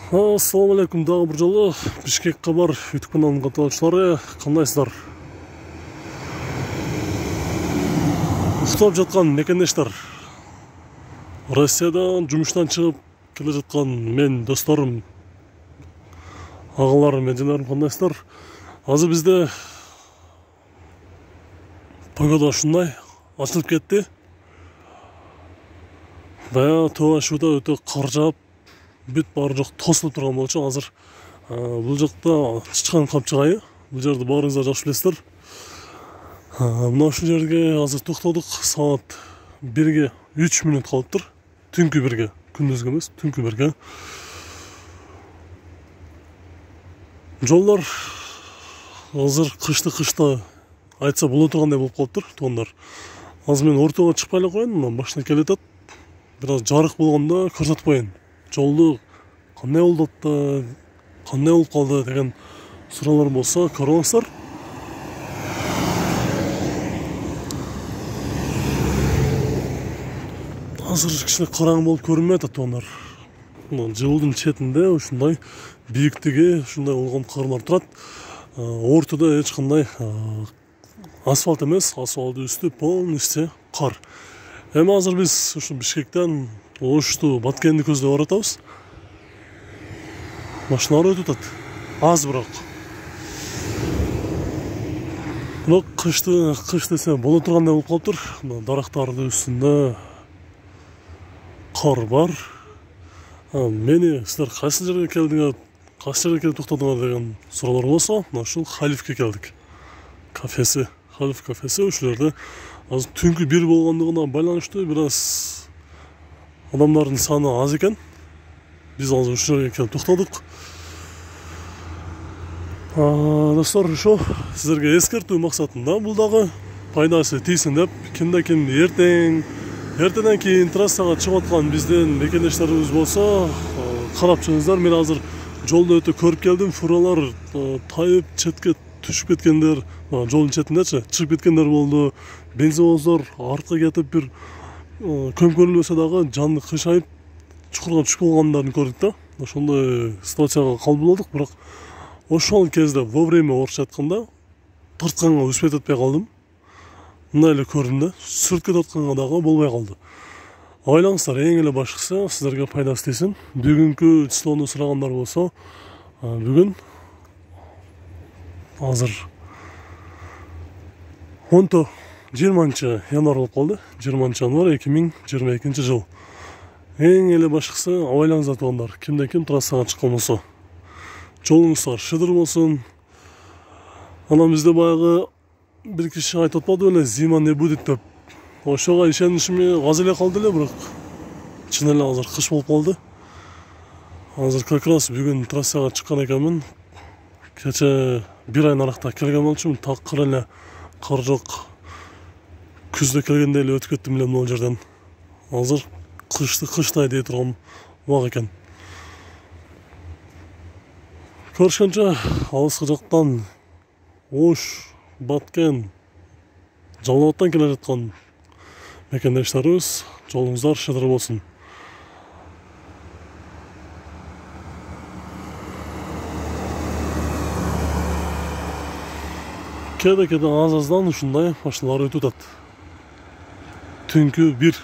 Ассаламу алейкум, дагы бир жолу Бишкек кабар YouTube каналынын катталуучулары, кандайсыздар? Уктап жаткан мекендештер, Россиядан жумуштан чыгып келе жаткан мен досторум, агаларым, эжелерим, кандайсыздар? Азыр бизде погода ушундай ачылып кетти. Баягы тоо ашууда өтө кар жаап, бүт баары жок тосулуп турган болчу. Азыр бул жакта чычкан капчыгайы, бул жерди баарыңыздар жакшы билесиздер. Мына ушул жерге азыр токтодук. Саат 1-ге 3 мүнөт калыптыр. Түнкү 1-ге, күндүзгү эмес, түнкү 1-ге. Жолдор азыр кышта айтса боло тургандай болуп калыптыр, туугандар. Азыр мен ортого чыкпай эле коеюн, мына машина келатат. Бир аз жарык болгондо көрсөтүп коеюн. Жолду кандай болду атты, кандай болуп калды деген суроолор болсо көрүңүздөр. Азыр кичине караң болуп көрүнбөй атат туугандар. Жолдун четинде ушундай бийиктиги ушундай болгон карлар турат. Ортодо эч кандай асфальт эмес, асфальт үстү полностью кар. Эми азыр биз ушу Бишкектен Ошту, Баткенди көздөп баратабыз. Машиналар өтүп атат. Аз бирок. Бирок кыш десе боло тургандай болуп калыптыр. Дарактардын үстүндө кар бар. Мени силер кайсы жерге келдиңер, кайсы жерге келип токтодуңар деген суроолор болсо, мына ушул Халифке келдик. Кафеси, Халиф кафеси ушул жерде азыр түнкү 1 болгондугуна байланыштуу бир аз адамдардын саны аз экен. Биз азыр ушул жерге келип токтодук. Достор, ошо сиздерге эскертүү максатында бул дагы пайдасы тийсин деп, кимде-ким эртеден кийин трассага чыгып аткан биздин мекендештерибиз болсо, карап чыгыңыздар. Мен азыр жолду өтө көрүп келдим. Фуралар тайып четке түшүп кеткендер, жолдун четиндечи чыгып кеткендер болду. Бензовоздор артка кетип бир көмкөрүлбөсө дагы жанды кышайып чукурга түшүп калгандарын көрдүк да. Ошондой ситуацияга калып болдук, бирок ошол кезде вовремя орусча айтканда тартканга успеть этпей калдым. Мындай эле көрдүм да, сүрөткө тартканга дагы болбой калды. Ойлоңуздар, эң эле башкысы сиздерге пайдасы тийсин. Бүгүнкү числону сурагандар болсо, бүгүн азыр 20 январь болуп калды. 20 январь 2022 жыл. Эң эле башкысы ойлоңуздар туугандар, кимде-ким трассага чыккан болсо, жолуңуздар шыдыр болсун. Анан бизде баягы бир киши айтып атпады беле, зима не будет деп. Ошого ишенишиме аз эле калды эле, бирок чын эле азыр кыш болуп калды. Азыр как раз бүгүн трассага чыккан экенмин. Кече 1 ай наракта келген болчумун, такыр эле кар жок. Күздө келгенде эле өтүп кеттим эле могул жерден. Азыр кыштай дей турган убак экен. Көрүшкөнчө алыскы жактан Ош, Баткен, Жалал Абадтан келе жаткан мекендештерибиз, жолуңуздар шыдыр болсун. Кеде аз-аздан ушундай машиналар өтүп атат. Түнкү 1